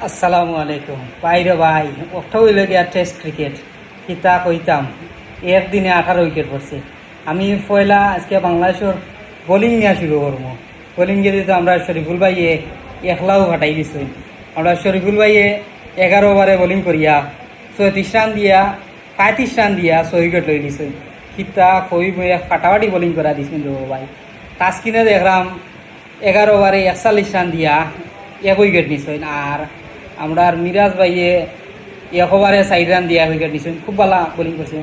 আসসালামু আলাইকুম বাইরে ভাই ওটা হইল গিয়া টেস্ট ক্রিকেট কিতা কইতাম একদিনে 18 উইকেট পড়ছে। আমি পয়লা আজকে বাংলাদেশের বোলিং নিয়ে শুরু করবো। বোলিং যদি তো আমরা শরীফুল ভাইয়ে একলাও ফাটাই দিছি। আমরা শরীফুল ভাইয়ে 11 ওভারে বোলিং করিয়া 34 রান দিয়া 35 রান দিয়া 6 উইকেট লই দিছে। কিতা কই ফাটাফাটি বোলিং করা দিছেন ভাই। তাস্কিনে দেখলাম 11 ওভারে 41 রান দিয়া 1 উইকেট নিছেন। আর আমরা মিরাজ ভাইয়ে 1 ওভারে 4 রান দিয়ে 1 উইকেট নিছেন। খুব ভালো বোলিং করছে।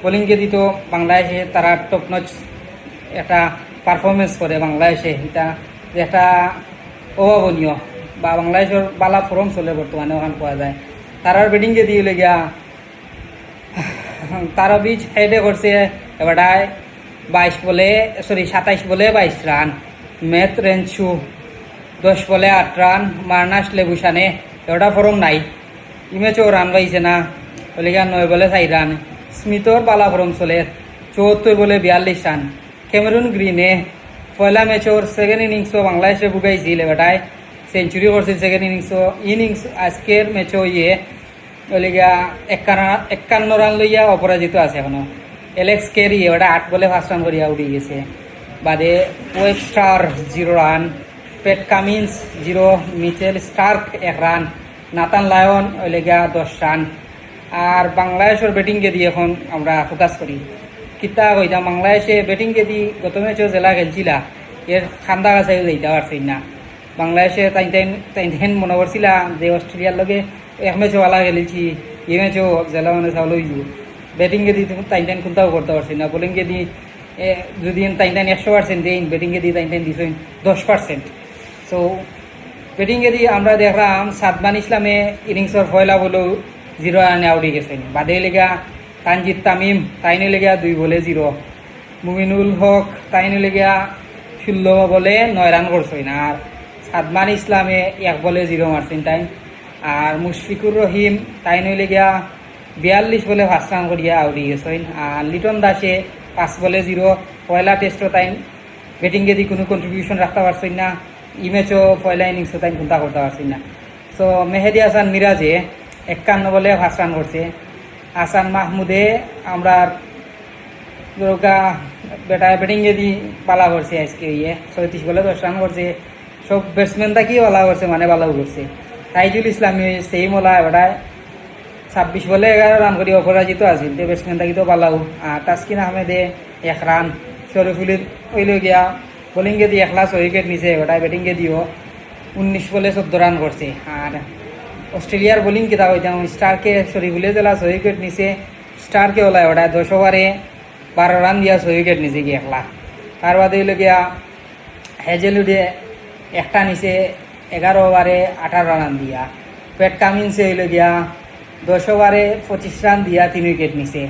বোলিংকে দিত বাংলাদেশে তারা টপ নচ একটা পারফরমেন্স করে বাংলাদেশে, এটা একটা অভাবনীয় বা বাংলাদেশের বালা ফরম চলে বর্তমানে ওখান পাওয়া যায়। তারার ব্যাটিংকে দিয়ে গিয়া তারা বীজ হেডে করছে এবারটায় 27 বলে 22 রান। ম্যাথ রেঞ্চু 10 বলে 8 রান। মার্নাস লেবুসানে এটা ফরম নাই, ইমেজও রান পাইছে না, বলে 9 বলে 4 রান। স্মিথর বালা ফরম চলে 74 বলে 42 রান। ক্যামেরুন গ্রিনে পয়লা ম্যাচর সেকেন্ড ইনিংসও বাংলাদেশে বুকাইছিল, এটায় সেঞ্চুরি করছিল সেকেন্ড ইনিংস আজকের ম্যাচও বলে 51 রান লইয়া অপরাজিত আছে এখনো। এলেক্স কেরি ওটা 8 বলে 5 রান করিয়া উঠে গেছে। বাদে Webster 0 run, Pat Cummins 0, Mitchell Starc 1 run, Nathan Lyon 10 run. আর বাংলাদেশের ব্যাটিংকে দিয়ে এখন আমরা ফোকাস করি। কিতা কইতাম বাংলাদেশে ব্যাটিংকে দিয়ে গত ম্যাচও জেলা খেলছিলা এর খান্দা কাছাই যাইতে পারছি না। বাংলাদেশে তাইন মনে করছিলা যে অস্ট্রেলিয়ার লগে 1 ম্যাচও ভালো খেলেছি, এই ম্যাচও জেলা মানে চাউল হইব। ব্যাটিংকে দিয়ে তাইন কোনটাও করতে পারছি না। বোলিংকে দিয়ে যদি তাইন 100% দেন, ব্যাটিংকে দিয়ে তাইন দিছেন 10%। সো ব্যাটিংয়ে দিয়ে আমরা দেখলাম সাদমান ইসলামে ইনিংসের পয়লা বলেও 0 রানে আউটে গেছেন। বাদে লেগা তানজিদ তামিম তাইনে লেগা 2 বলে 0। মুমিনুল হক তাইনে লেগা 16 বলে 9 রান করছেন। আর সাদমান ইসলামে 1 বলে 0 মারছেন তাই। আর মুশফিকুর রহিম তাইনে লেগা 42 বলে 5 রান করিয়া আউটে গেছেন। আর লিটন দাসে 5 বলে 0। পয়লা টেস্টও তাই ব্যাটিংয়ে দিয়ে কোনো কন্ট্রিবিউশন রাখতে পারছেন না। ইমেজও পয়লা ইনিংসও তাই কোনটা করতে পারছেন না। সো মেহেদি হাসান মিরাজে 51 বলে 5 রান করছে। হাসান মাহমুদে আমরা ব্যাটিংয়ে দিয়ে পালা করছে আজকে 34 বলে 10 রান করছে। সব ব্যাটসম্যান তাকেই পালা করছে, মানে ভালো করছে। তাইজুল ইসলামী সেই মোলা এবারটায় 26 বলে 11 রান করে অপরাজিত আছিল, তো ব্যাটসম্যান তাকে তো পালাও। আর তাসকিন আহমেদে 1 রান। শরীফুলের ওইল গিয়া বোলিংয়ে দিয়ে 1 উইকেট নিছে। এবারটায় ব্যাটিংয়ে দিও 19 বলে 14 রান করছে। আর অস্ট্রেলিয়ার বোলিং কিতা হইতাম স্টারকে শরীফুলে জেলা 6 উইকেট নিছে। স্টারকে ওলা ওটা 10 ওভারে 12 রান দিয়া 6 উইকেট নিছে কি 1 লাখ। তার বাদে হইল গিয়া হেজেলুডে একটা নিছে 11 ওভারে 18 রান দিয়া। পেট কামিন্সে হইল গিয়া 10 ওভারে 25 রান দিয়া 3 উইকেট নিছে।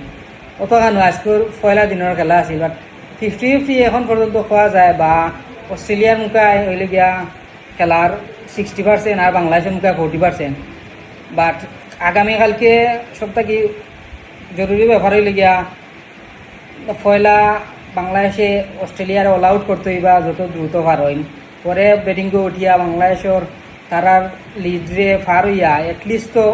অতখানো আজকের পয়লা দিনের খেলা আছিল, বাট 50-50 এখন পর্যন্ত খোয়া যায়। বা অস্ট্রেলিয়ার মুখায় হইল গিয়া খেলার 60% আর বাংলাদেশের মুখে 40%। বাট আগামীকালকে সবথেকে জরুরি ব্যাপার হইলে গিয়া পয়লা বাংলাদেশে অস্ট্রেলিয়ার অল আউট করতে হইবা যত দ্রুত পার হইন। পরে ব্যাটিংকে উঠিয়া বাংলাদেশের তারার লিডে পার হইয়া এটলিস্ট তো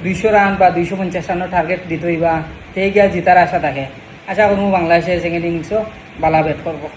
200 রান বা 250 রানের টার্গেট দিতে হইবা, তে গিয়া জিতার আশা থাকে। আশা করবো বাংলাদেশে সেকেন্ড ইনিংসও ভালো ব্যাট করবো।